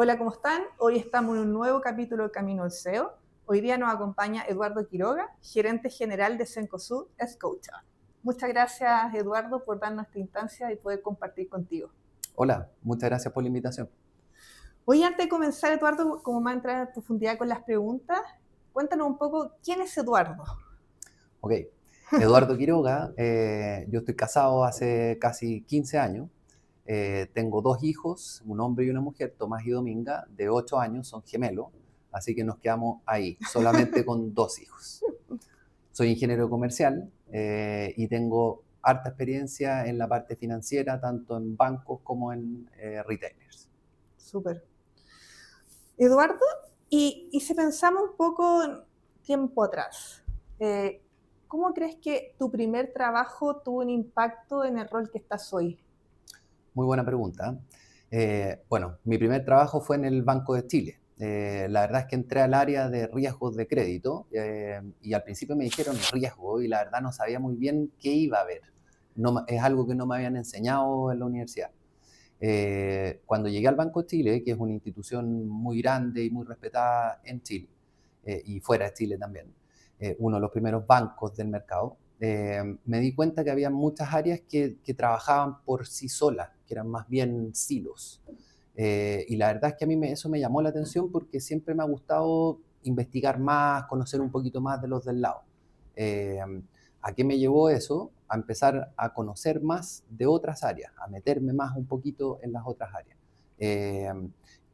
Hola, ¿cómo están? Hoy estamos en un nuevo capítulo de Camino al SEO. Hoy día nos acompaña Eduardo Quiroga, gerente general de Cencosud Scotia. Muchas gracias, Eduardo, por darnos esta instancia y poder compartir contigo. Hola, muchas gracias por la invitación. Hoy, antes de comenzar, Eduardo, como va a entrar a profundidad con las preguntas, cuéntanos un poco quién es Eduardo. Ok, Eduardo Quiroga, yo estoy casado hace casi 15 años, tengo 2 hijos, un hombre y una mujer, Tomás y Dominga, de 8 años, son gemelos, así que nos quedamos ahí, solamente con 2 hijos. Soy ingeniero comercial y tengo harta experiencia en la parte financiera, tanto en bancos como en retailers. Súper. Eduardo, y si pensamos un poco en tiempo atrás, ¿cómo crees que tu primer trabajo tuvo un impacto en el rol que estás hoy? Muy buena pregunta. Bueno, mi primer trabajo fue en el Banco de Chile. La verdad es que entré al área de riesgos de crédito y al principio me dijeron riesgo y la verdad no sabía muy bien qué iba a haber. No, es algo que no me habían enseñado en la universidad. Cuando llegué al Banco de Chile, que es una institución muy grande y muy respetada en Chile y fuera de Chile también, uno de los primeros bancos del mercado, me di cuenta que había muchas áreas que trabajaban por sí solas, que eran más bien silos. Y la verdad es que a mí eso me llamó la atención porque siempre me ha gustado investigar más, conocer un poquito más de los del lado. Eh, ¿A qué me llevó eso? A empezar a conocer más de otras áreas, a meterme más un poquito en las otras áreas. Eh,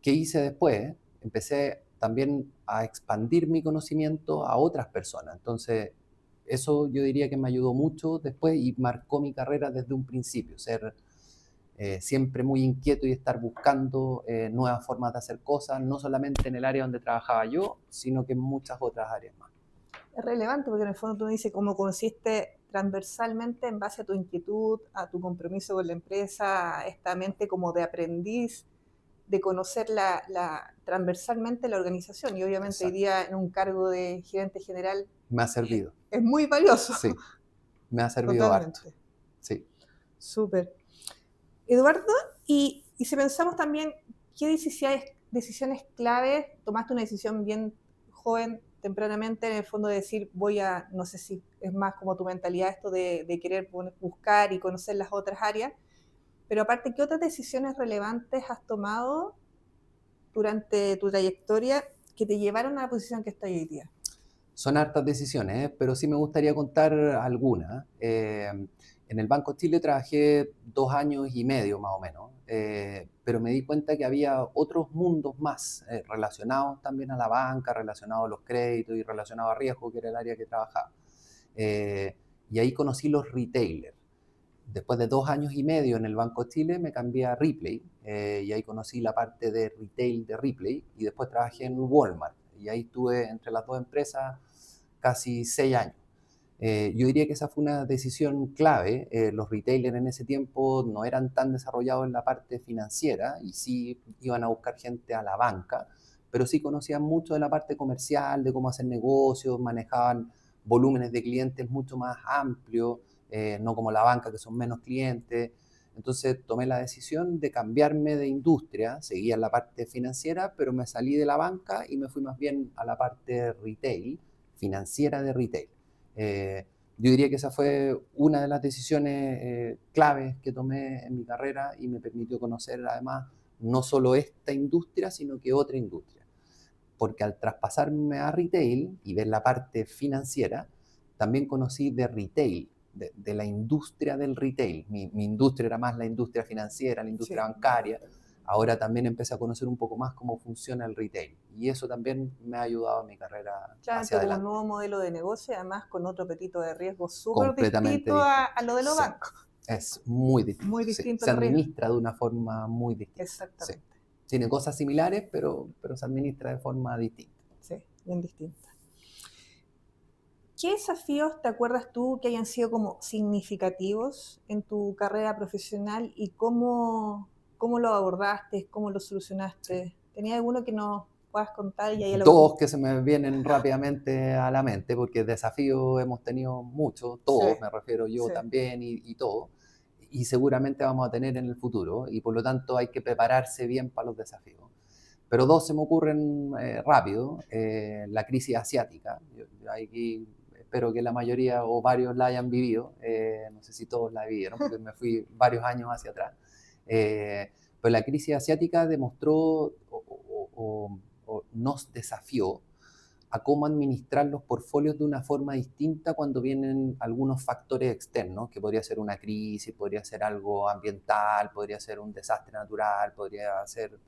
¿Qué hice después? Empecé también a expandir mi conocimiento a otras personas. Entonces, eso yo diría que me ayudó mucho después y marcó mi carrera desde un principio, ser siempre muy inquieto y estar buscando nuevas formas de hacer cosas, no solamente en el área donde trabajaba yo, sino que en muchas otras áreas más. Es relevante porque en el fondo tú dices cómo consiste transversalmente en base a tu inquietud, a tu compromiso con la empresa, a esta mente como de aprendiz, de conocer transversalmente la organización. Y obviamente hoy Exacto. día en un cargo de gerente general Me ha servido. es muy valioso. Sí, me ha servido harto. Totalmente. Sí. Súper. Eduardo, y si pensamos también, ¿qué decisiones claves? Tomaste una decisión bien joven, tempranamente, en el fondo de decir, no sé si es más como tu mentalidad esto de querer buscar y conocer las otras áreas, pero aparte, ¿qué otras decisiones relevantes has tomado durante tu trayectoria que te llevaron a la posición que estás hoy día? Son hartas decisiones, pero sí me gustaría contar algunas. En el Banco Chile trabajé 2 años y medio más o menos, pero me di cuenta que había otros mundos más relacionados también a la banca, relacionados a los créditos y relacionados a riesgo, que era el área que trabajaba. Eh, y ahí conocí los retailers. Después de 2 años y medio en el Banco Chile me cambié a Ripley y ahí conocí la parte de retail de Ripley y después trabajé en Walmart y ahí estuve entre las dos empresas casi 6 años. Yo diría que esa fue una decisión clave. Los retailers en ese tiempo no eran tan desarrollados en la parte financiera y sí iban a buscar gente a la banca, pero sí conocían mucho de la parte comercial, de cómo hacer negocios, manejaban volúmenes de clientes mucho más amplios, no como la banca que son menos clientes. Entonces tomé la decisión de cambiarme de industria, seguía en la parte financiera, pero me salí de la banca y me fui más bien a la parte retail, financiera de retail. Eh, yo diría que esa fue una de las decisiones claves que tomé en mi carrera y me permitió conocer además no solo esta industria, sino que otra industria. Porque al traspasarme a retail y ver la parte financiera, también conocí de retail, de la industria del retail. Mi industria era más la industria financiera, la industria Sí. bancaria. Ahora también empecé a conocer un poco más cómo funciona el retail. Y eso también me ha ayudado en mi carrera hacia Claramente como un adelante. nuevo modelo de negocio, además con otro apetito de riesgo súper Completamente distinto distinto. a lo de los Sí, bancos. es muy distinto. Muy Sí. distinto Se el riesgo. administra de una forma muy distinta. Sí. Exactamente. Tiene cosas similares, pero se administra de forma distinta. Sí, bien distinta. ¿Qué desafíos te acuerdas tú que hayan sido como significativos en tu carrera profesional y cómo lo abordaste, cómo lo Sí. solucionaste? ¿Tenía alguno que nos puedas contar y ahí lo... Dos que se me vienen rápidamente a la mente, porque desafíos hemos tenido muchos, Sí, todos, me refiero yo sí, también y todo, y seguramente vamos a tener en el futuro, y por lo tanto hay que prepararse bien para los desafíos. pero dos se me ocurren rápido. La crisis asiática. Yo aquí espero que la mayoría o varios la hayan vivido. No sé si todos la vivieron, porque me fui varios años hacia atrás. Pero la crisis asiática demostró o nos desafió a cómo administrar los portfolios de una forma distinta cuando vienen algunos factores externos, que podría ser una crisis, podría ser algo ambiental, podría ser un desastre natural, podría ser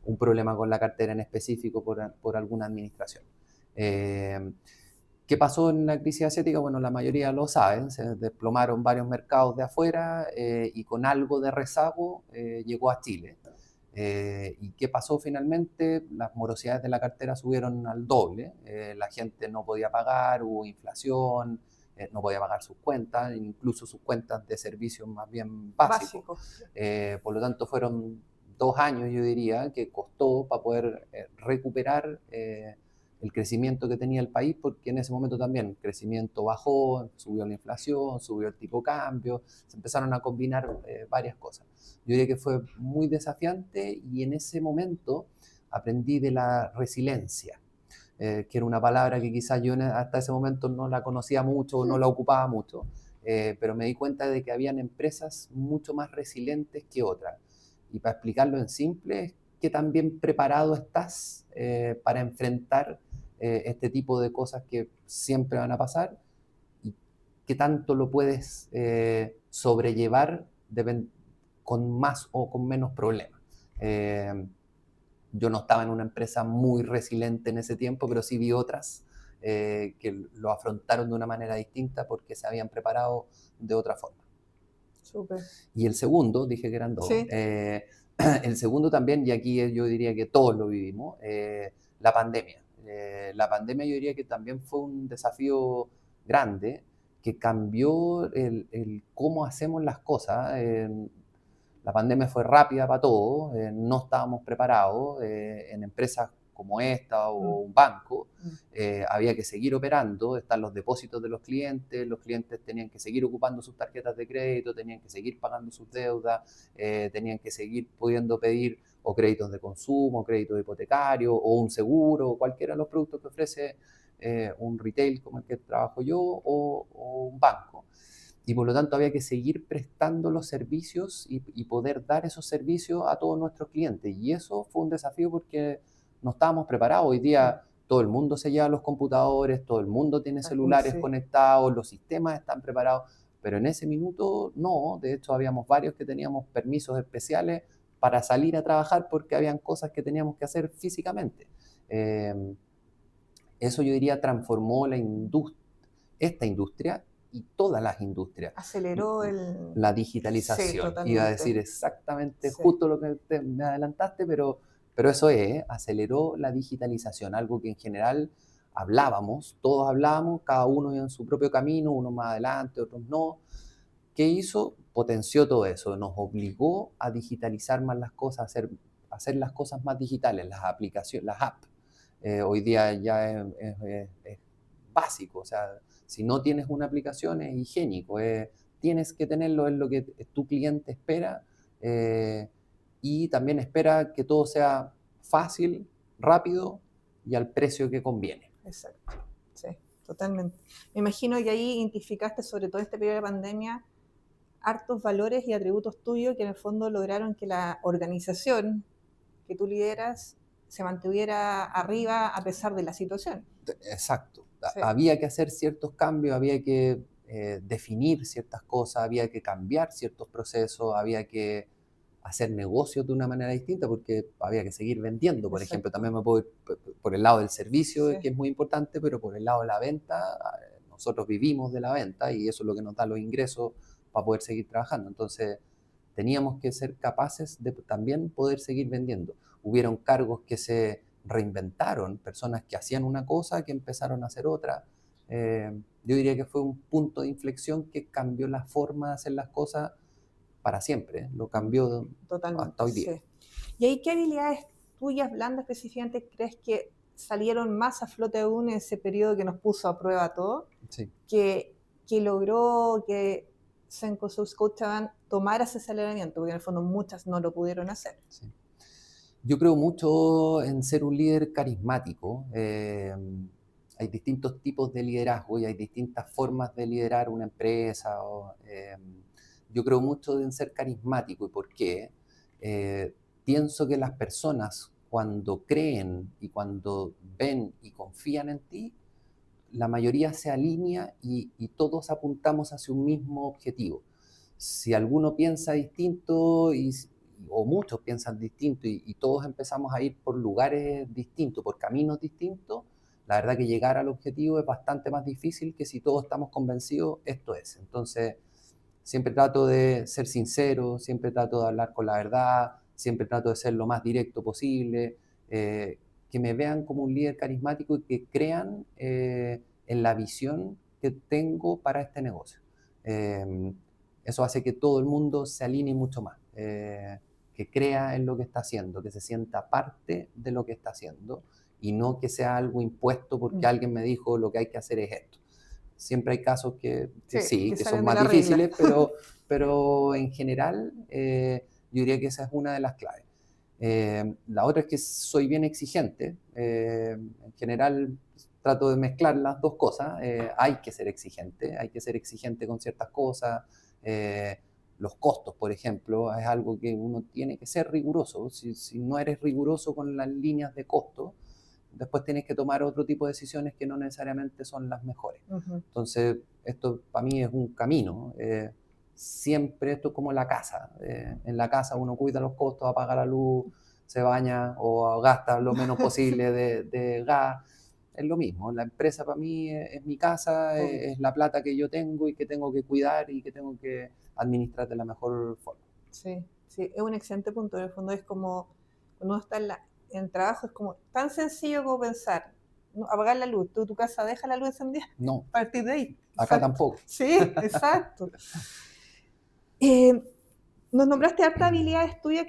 un problema con la cartera en específico por alguna administración. ¿Qué pasó en la crisis asiática? Bueno, la mayoría lo saben, se desplomaron varios mercados de afuera y con algo de rezago llegó a Chile. ¿Y qué pasó finalmente? Las morosidades de la cartera subieron al doble, la gente no podía pagar, hubo inflación, no podía pagar sus cuentas, incluso sus cuentas de servicios más bien básicos. Por lo tanto, fueron 2 años, yo diría, que costó para poder recuperar el crecimiento que tenía el país, porque en ese momento también el crecimiento bajó, subió la inflación, subió el tipo de cambio, se empezaron a combinar varias cosas. Yo diría que fue muy desafiante y en ese momento aprendí de la resiliencia, que era una palabra que quizás yo hasta ese momento no la conocía mucho, no la ocupaba mucho, pero me di cuenta de que habían empresas mucho más resilientes que otras. Y para explicarlo en simple, ¿qué tan bien preparado estás para enfrentar este tipo de cosas que siempre van a pasar? ¿Y qué tanto lo puedes sobrellevar con más o con menos problemas? Yo no estaba en una empresa muy resiliente en ese tiempo, pero sí vi otras que lo afrontaron de una manera distinta porque se habían preparado de otra forma. Súper. Y el segundo, dije que eran dos, Sí. el segundo también, y aquí yo diría que todos lo vivimos, la pandemia. La pandemia yo diría que también fue un desafío grande que cambió el cómo hacemos las cosas. La pandemia fue rápida para todos, no estábamos preparados en empresas como esta o un banco. Había que seguir operando, están los depósitos de los clientes tenían que seguir ocupando sus tarjetas de crédito, tenían que seguir pagando sus deudas, tenían que seguir pudiendo pedir o créditos de consumo, crédito hipotecario o un seguro, o cualquiera de los productos que ofrece un retail como el que trabajo yo o un banco. Y por lo tanto había que seguir prestando los servicios y poder dar esos servicios a todos nuestros clientes. Y eso fue un desafío porque no estábamos preparados. Hoy día todo el mundo se lleva los computadores, todo el mundo tiene celulares conectados, los sistemas están preparados, pero en ese minuto no. De hecho, habíamos varios que teníamos permisos especiales para salir a trabajar porque habían cosas que teníamos que hacer físicamente. Eso yo diría transformó esta industria y todas las industrias. Aceleró la digitalización. Sí, iba a decir exactamente justo lo que me adelantaste, pero eso aceleró la digitalización, algo que en general todos hablábamos, cada uno en su propio camino, unos más adelante, otros no. ¿Qué hizo? Potenció todo eso, nos obligó a digitalizar más las cosas, hacer las cosas más digitales, las aplicaciones, las apps. Hoy día ya es básico, o sea, si no tienes una aplicación es higiénico, tienes que tenerlo, es lo que tu cliente espera y también espera que todo sea fácil, rápido y al precio que conviene. Exacto, sí, totalmente. Me imagino que ahí identificaste, sobre todo este periodo de pandemia, hartos valores y atributos tuyos que en el fondo lograron que la organización que tú lideras se mantuviera arriba a pesar de la situación. Exacto. Sí. Había que hacer ciertos cambios, había que definir ciertas cosas, había que cambiar ciertos procesos, había que hacer negocios de una manera distinta porque había que seguir vendiendo, por ejemplo. También me puedo ir por el lado del servicio, que es muy importante, pero por el lado de la venta, nosotros vivimos de la venta y eso es lo que nos da los ingresos para poder seguir trabajando. Entonces, teníamos que ser capaces de también poder seguir vendiendo. Hubieron cargos que se reinventaron, personas que hacían una cosa que empezaron a hacer otra. Yo diría que fue un punto de inflexión que cambió la forma de hacer las cosas para siempre, lo cambió totalmente, hasta hoy día. Sí. ¿Y ahí qué habilidades tuyas, blandas específicamente, crees que salieron más a flote aún en ese periodo que nos puso a prueba todo? Sí. Que logró que Cencosud Scotiabank tomara ese aceleramiento, porque en el fondo muchas no lo pudieron hacer. Sí. Yo creo mucho en ser un líder carismático. Hay distintos tipos de liderazgo y hay distintas formas de liderar una empresa. Yo creo mucho en ser carismático. ¿Y por qué? Pienso que las personas cuando creen y cuando ven y confían en ti, la mayoría se alinea y todos apuntamos hacia un mismo objetivo. Si alguno piensa distinto o muchos piensan distinto y todos empezamos a ir por lugares distintos, por caminos distintos, la verdad que llegar al objetivo es bastante más difícil que si todos estamos convencidos, esto es. Entonces, siempre trato de ser sincero, siempre trato de hablar con la verdad, siempre trato de ser lo más directo posible, que me vean como un líder carismático y que crean en la visión que tengo para este negocio. Eso hace que todo el mundo se alinee mucho más, que crea en lo que está haciendo, que se sienta parte de lo que está haciendo y no que sea algo impuesto porque alguien me dijo lo que hay que hacer es esto. Siempre hay casos sí, que son más difíciles, pero en general yo diría que esa es una de las claves. La otra es que soy bien exigente. En general trato de mezclar las dos cosas. Hay que ser exigente con ciertas cosas. Los costos, por ejemplo, es algo que uno tiene que ser riguroso. Si no eres riguroso con las líneas de costo, después tienes que tomar otro tipo de decisiones que no necesariamente son las mejores. Entonces, esto para mí es un camino. Siempre esto es como la casa. En la casa uno cuida los costos, apaga la luz, se baña o gasta lo menos posible de gas. Es lo mismo. La empresa para mí es mi casa, es la plata que yo tengo y que tengo que cuidar y que tengo que administrar de la mejor forma. Sí, sí, es un excelente punto. En el fondo es como, cuando uno está en el trabajo, es como tan sencillo como pensar, ¿no? Apagar la luz, tú tu casa deja la luz encendida, no, a partir de ahí. Acá exacto. Tampoco. Sí, exacto. Nos nombraste hartas habilidades tuyas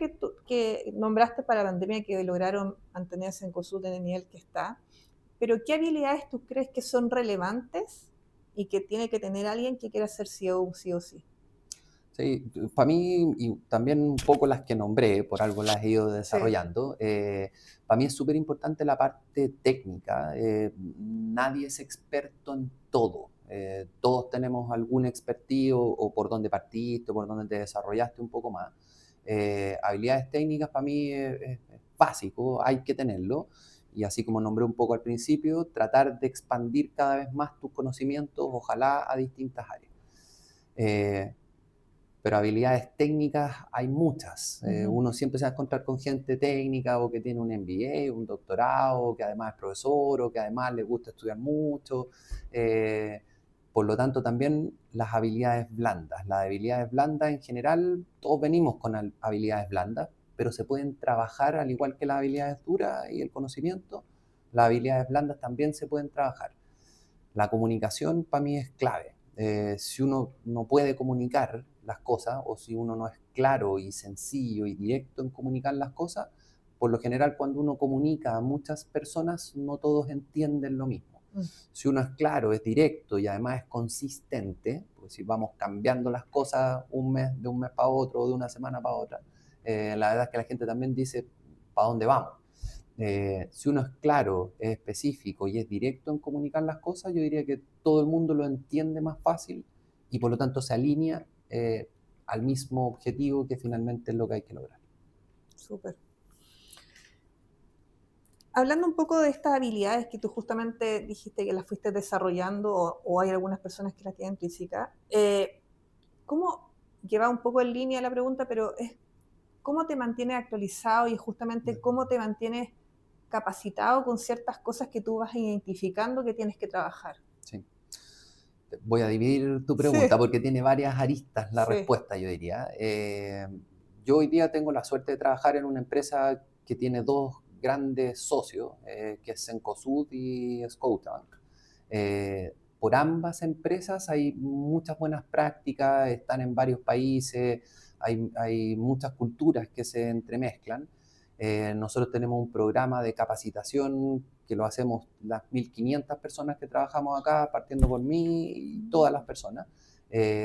que nombraste para la pandemia que lograron mantenerse en Cosut en el nivel que está, pero ¿qué habilidades tú crees que son relevantes y que tiene que tener alguien que quiera ser CEO sí o sí? Sí, para mí, y también un poco las que nombré, por algo las he ido desarrollando, para mí es súper importante la parte técnica. Nadie es experto en todo. Todos tenemos algún expertise o por dónde partiste, o por dónde te desarrollaste un poco más. Habilidades técnicas para mí es básico, hay que tenerlo. Y así como nombré un poco al principio, tratar de expandir cada vez más tus conocimientos, ojalá a distintas áreas. Pero habilidades técnicas hay muchas. Uno siempre se va a encontrar con gente técnica o que tiene un MBA, un doctorado, que además es profesor o que además le gusta estudiar mucho. Por lo tanto, también las habilidades blandas. Las habilidades blandas en general, todos venimos con habilidades blandas, pero se pueden trabajar al igual que las habilidades duras y el conocimiento. Las habilidades blandas también se pueden trabajar. La comunicación para mí es clave. Si uno no puede comunicar las cosas o si uno no es claro y sencillo y directo en comunicar las cosas, por lo general cuando uno comunica a muchas personas no todos entienden lo mismo. Si uno es claro, es directo y además es consistente, porque si vamos cambiando las cosas de un mes para otro o de una semana para otra, la verdad es que la gente también dice ¿para dónde vamos? Si uno es claro, es específico y es directo en comunicar las cosas, yo diría que todo el mundo lo entiende más fácil y por lo tanto se alinea al mismo objetivo que finalmente es lo que hay que lograr. Súper. Hablando un poco de estas habilidades que tú justamente dijiste que las fuiste desarrollando o hay algunas personas que las tienen intrínsecas, ¿cómo, lleva un poco en línea la pregunta, pero es cómo te mantienes actualizado y justamente cómo te mantienes capacitado con ciertas cosas que tú vas identificando que tienes que trabajar? Sí. Voy a dividir tu pregunta porque tiene varias aristas la respuesta, yo diría. Yo hoy día tengo la suerte de trabajar en una empresa que tiene dos grandes socios, que es Cencosud y Scotiabank. Por ambas empresas hay muchas buenas prácticas, están en varios países, hay muchas culturas que se entremezclan. Nosotros tenemos un programa de capacitación que lo hacemos las 1.500 personas que trabajamos acá, partiendo por mí y todas las personas,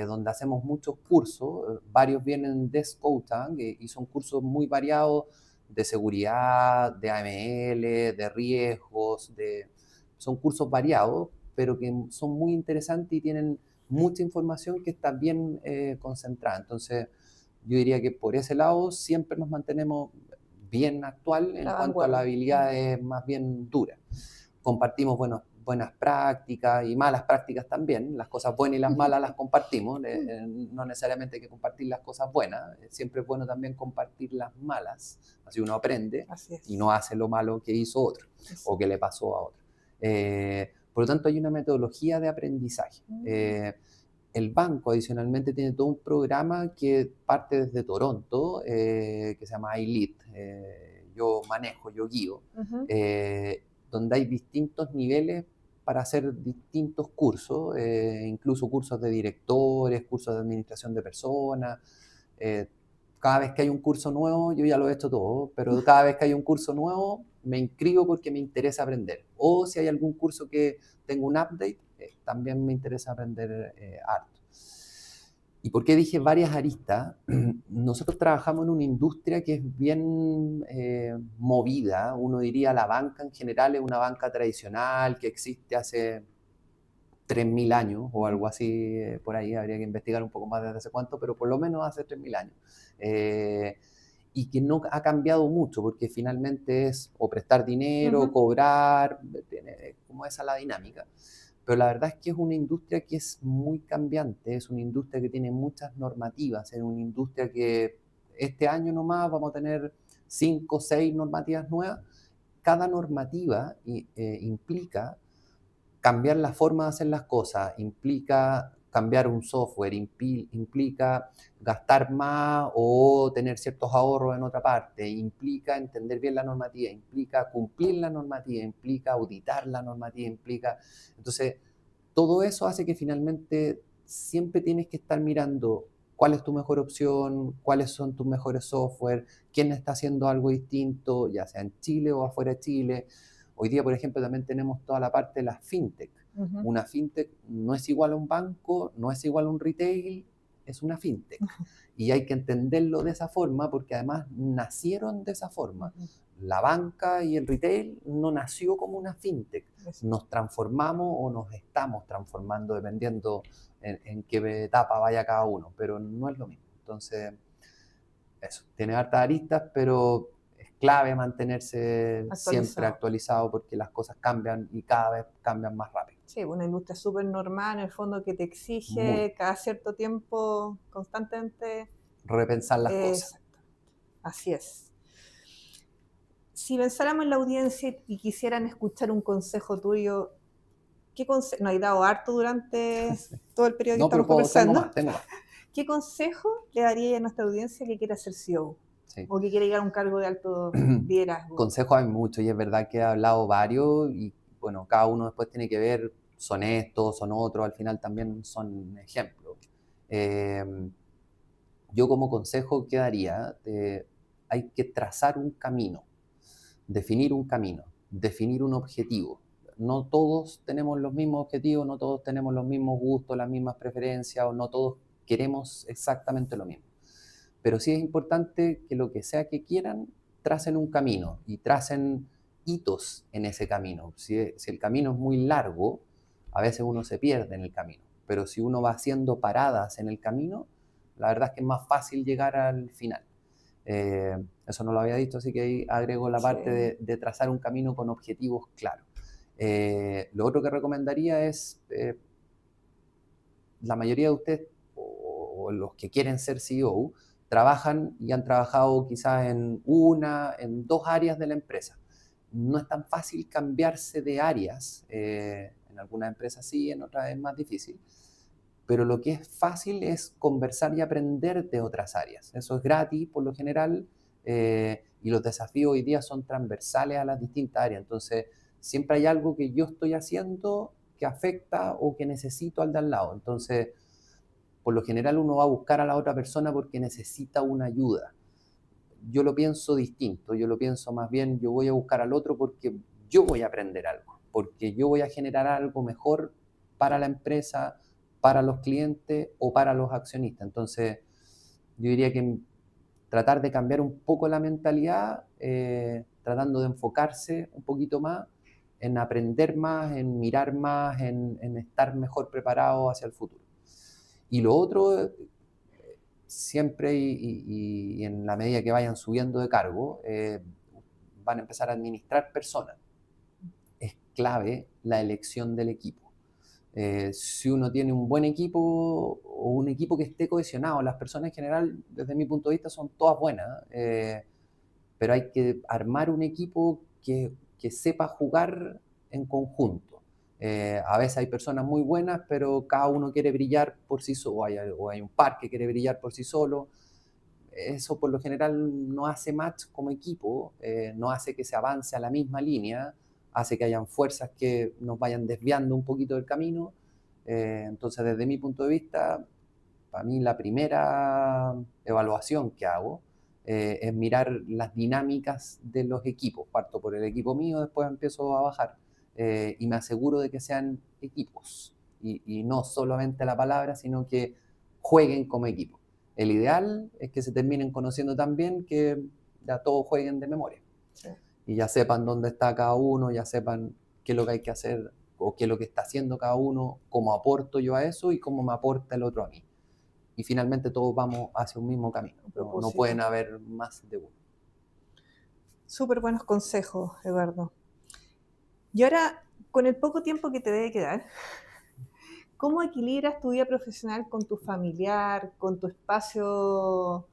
donde hacemos muchos cursos. Varios vienen de Scotiabank y son cursos muy variados de seguridad, de AML, de riesgos, son cursos variados, pero que son muy interesantes y tienen mucha información que está bien concentrada. Entonces, yo diría que por ese lado siempre nos mantenemos bien actual en La cuanto a las vanguardia. habilidades más bien duras. Compartimos buenas prácticas y malas prácticas también. Las cosas buenas y las malas las compartimos. No necesariamente hay que compartir las cosas buenas. Siempre es bueno también compartir las malas. Así uno aprende y no hace lo malo que hizo otro o que le pasó a otro. Por lo tanto, hay una metodología de aprendizaje. El banco adicionalmente tiene todo un programa que parte desde Toronto, que se llama iLead. Yo manejo, yo guío, donde hay distintos niveles para hacer distintos cursos, incluso cursos de directores, cursos de administración de personas. Cada vez que hay un curso nuevo, yo ya lo he hecho todo, pero cada vez que hay un curso nuevo, me inscribo porque me interesa aprender. O si hay algún curso que tengo un update, también me interesa aprender harto. ¿Y por qué dije varias aristas? Nosotros trabajamos en una industria que es bien movida. Uno diría la banca en general es una banca tradicional que existe hace 3.000 años o algo así, por ahí habría que investigar un poco más desde hace cuánto, pero por lo menos hace 3.000 años. Y que no ha cambiado mucho, porque finalmente es o prestar dinero, cobrar, como esa la dinámica. Pero la verdad es que es una industria que es muy cambiante, es una industria que tiene muchas normativas, es una industria que este año nomás vamos a tener 5 o 6 normativas nuevas. Cada normativa implica cambiar la forma de hacer las cosas, implica cambiar un software, implica gastar más o tener ciertos ahorros en otra parte, implica entender bien la normativa, implica cumplir la normativa, implica auditar la normativa, implica... Entonces, todo eso hace que finalmente siempre tienes que estar mirando cuál es tu mejor opción, cuáles son tus mejores software, quién está haciendo algo distinto, ya sea en Chile o afuera de Chile. Hoy día, por ejemplo, también tenemos toda la parte de las fintech. Una fintech no es igual a un banco, no es igual a un retail, es una fintech. Y hay que entenderlo de esa forma porque además nacieron de esa forma. La banca y el retail no nació como una fintech. Nos transformamos o nos estamos transformando dependiendo en qué etapa vaya cada uno, pero no es lo mismo. Entonces, eso, tiene hartas aristas, pero es clave mantenerse siempre actualizado porque las cosas cambian y cada vez cambian más rápido. Sí, una industria súper normal, en el fondo, que te exige cada cierto tiempo constantemente repensar las cosas. Así es. Si pensáramos en la audiencia y quisieran escuchar un consejo tuyo, ¿qué consejo? Nos has dado harto durante todo el periodo que estamos conversando. Tengo más. ¿Qué consejo le daría a nuestra audiencia que quiera ser CEO? Sí. O que quiere llegar a un cargo de alto liderazgo. Consejos hay muchos y es verdad que he hablado varios y bueno, cada uno después tiene que ver, son estos, son otros, al final también son ejemplos. Yo como consejo que daría, hay que trazar un camino, definir un camino, definir un objetivo. No todos tenemos los mismos objetivos, no todos tenemos los mismos gustos, las mismas preferencias o no todos queremos exactamente lo mismo. Pero sí es importante que lo que sea que quieran, tracen un camino y tracen hitos en ese camino. Si el camino es muy largo, a veces uno se pierde en el camino. Pero si uno va haciendo paradas en el camino, la verdad es que es más fácil llegar al final. Eso no lo había dicho, así que ahí agrego la parte de trazar un camino con objetivos claros. Lo otro que recomendaría es, la mayoría de ustedes, o los que quieren ser CEO, trabajan y han trabajado quizás en dos áreas de la empresa. No es tan fácil cambiarse de áreas, en algunas empresas sí, en otras es más difícil, pero lo que es fácil es conversar y aprender de otras áreas. Eso es gratis por lo general, y los desafíos hoy día son transversales a las distintas áreas, entonces siempre hay algo que yo estoy haciendo que afecta o que necesito al de al lado, entonces por lo general uno va a buscar a la otra persona porque necesita una ayuda. Yo lo pienso distinto, yo lo pienso más bien, yo voy a buscar al otro porque yo voy a aprender algo, porque yo voy a generar algo mejor para la empresa, para los clientes o para los accionistas. Entonces, yo diría que tratar de cambiar un poco la mentalidad, tratando de enfocarse un poquito más en aprender más, en mirar más, en estar mejor preparado hacia el futuro. Y lo otro, siempre y en la medida que vayan subiendo de cargo, van a empezar a administrar personas. Es clave la elección del equipo. Si uno tiene un buen equipo o un equipo que esté cohesionado, las personas en general, desde mi punto de vista, son todas buenas, pero hay que armar un equipo que sepa jugar en conjunto. A veces hay personas muy buenas, pero cada uno quiere brillar por sí solo, o hay un par que quiere brillar por sí solo. Eso por lo general no hace match como equipo, no hace que se avance a la misma línea, hace que hayan fuerzas que nos vayan desviando un poquito del camino. Entonces, desde mi punto de vista, para mí la primera evaluación que hago es mirar las dinámicas de los equipos. Parto por el equipo mío, después empiezo a bajar y me aseguro de que sean equipos y no solamente la palabra, sino que jueguen como equipo. El ideal es que se terminen conociendo tan bien que ya todos jueguen de memoria. Sí. Y ya sepan dónde está cada uno, ya sepan qué es lo que hay que hacer o qué es lo que está haciendo cada uno, cómo aporto yo a eso y cómo me aporta el otro a mí. Y finalmente todos vamos hacia un mismo camino. No pueden haber más de uno. Súper buenos consejos, Eduardo. Y ahora, con el poco tiempo que te debe quedar, ¿cómo equilibras tu vida profesional con tu familiar, con tu espacio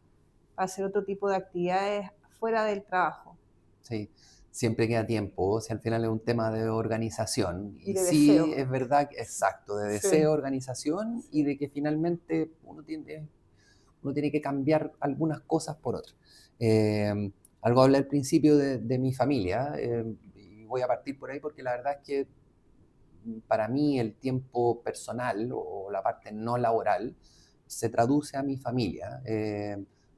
para hacer otro tipo de actividades fuera del trabajo? Sí, siempre queda tiempo, o sea, al final es un tema de organización. Y de deseo. Sí, es verdad, exacto, de deseo, organización y de que finalmente uno tiene que cambiar algunas cosas por otras. Algo hablé al principio de mi familia, y voy a partir por ahí porque la verdad es que para mí el tiempo personal o la parte no laboral se traduce a mi familia.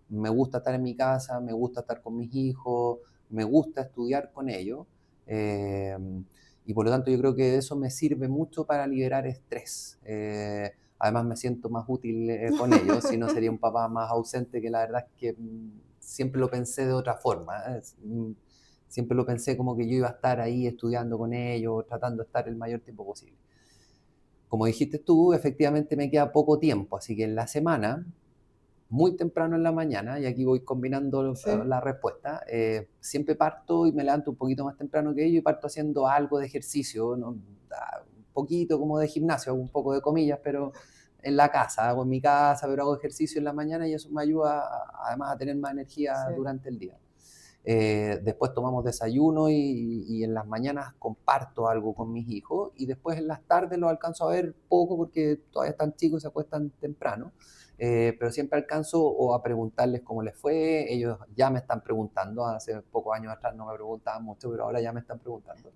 Me gusta estar en mi casa, me gusta estar con mis hijos, me gusta estudiar con ellos. Y por lo tanto yo creo que eso me sirve mucho para liberar estrés. Además me siento más útil con ellos, si no sería un papá más ausente, que la verdad es que siempre lo pensé de otra forma. Siempre lo pensé como que yo iba a estar ahí estudiando con ellos, tratando de estar el mayor tiempo posible. Como dijiste tú, efectivamente me queda poco tiempo, así que en la semana, muy temprano en la mañana, y aquí voy combinando la respuesta, siempre parto y me levanto un poquito más temprano que ellos y parto haciendo algo de ejercicio, ¿no? Un poquito como de gimnasio, hago un poco de comillas, pero en la casa, hago en mi casa, pero hago ejercicio en la mañana y eso me ayuda además a tener más energía durante el día. Después tomamos desayuno y en las mañanas comparto algo con mis hijos y después en las tardes los alcanzo a ver poco porque todavía están chicos y se acuestan temprano, pero siempre alcanzo o a preguntarles cómo les fue. Ellos ya me están preguntando, hace pocos años atrás no me preguntaban mucho, pero ahora ya me están preguntando,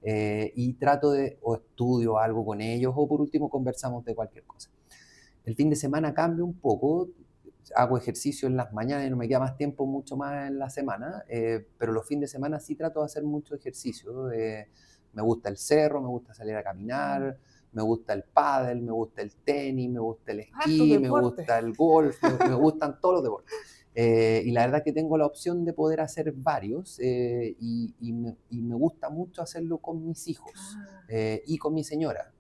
y trato de o estudio algo con ellos o por último conversamos de cualquier cosa. El fin de semana cambia un poco. Hago ejercicio en las mañanas y no me queda más tiempo, mucho más en la semana, pero los fines de semana sí trato de hacer mucho ejercicio. Me gusta el cerro, me gusta salir a caminar, me gusta el pádel, me gusta el tenis, me gusta el esquí, me gusta el golf, me gustan todos los deportes. Y la verdad es que tengo la opción de poder hacer varios y me gusta mucho hacerlo con mis hijos y con mi señora.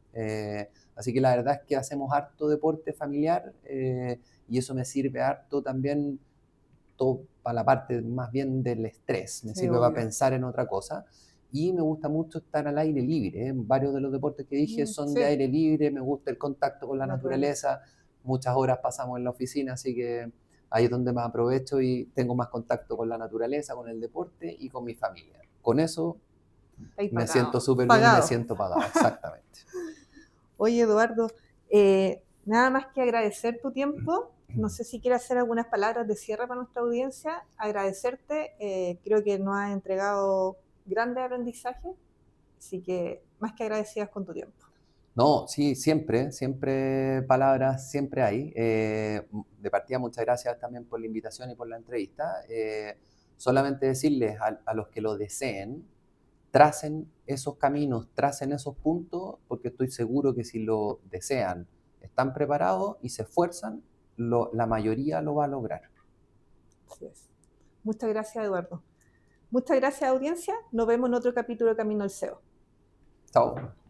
Así que la verdad es que hacemos harto deporte familiar y eso me sirve harto también todo para la parte más bien del estrés, me sirve para pensar en otra cosa y me gusta mucho estar al aire libre. Varios de los deportes que dije son de aire libre, me gusta el contacto con la naturaleza, muchas horas pasamos en la oficina, así que ahí es donde más aprovecho y tengo más contacto con la naturaleza, con el deporte y con mi familia. Con eso me siento súper bien, me siento pagado, exactamente. Oye, Eduardo, nada más que agradecer tu tiempo. No sé si quieres hacer algunas palabras de cierre para nuestra audiencia. Agradecerte, creo que nos has entregado grandes aprendizajes, así que más que agradecidas con tu tiempo. No, sí, siempre palabras, siempre hay. De partida, muchas gracias también por la invitación y por la entrevista. Solamente decirles a los que lo deseen, tracen esos caminos, tracen esos puntos, porque estoy seguro que si lo desean, están preparados y se esfuerzan, la mayoría lo va a lograr. Así es. Muchas gracias, Eduardo. Muchas gracias, audiencia. Nos vemos en otro capítulo de Camino al SEO. Chao.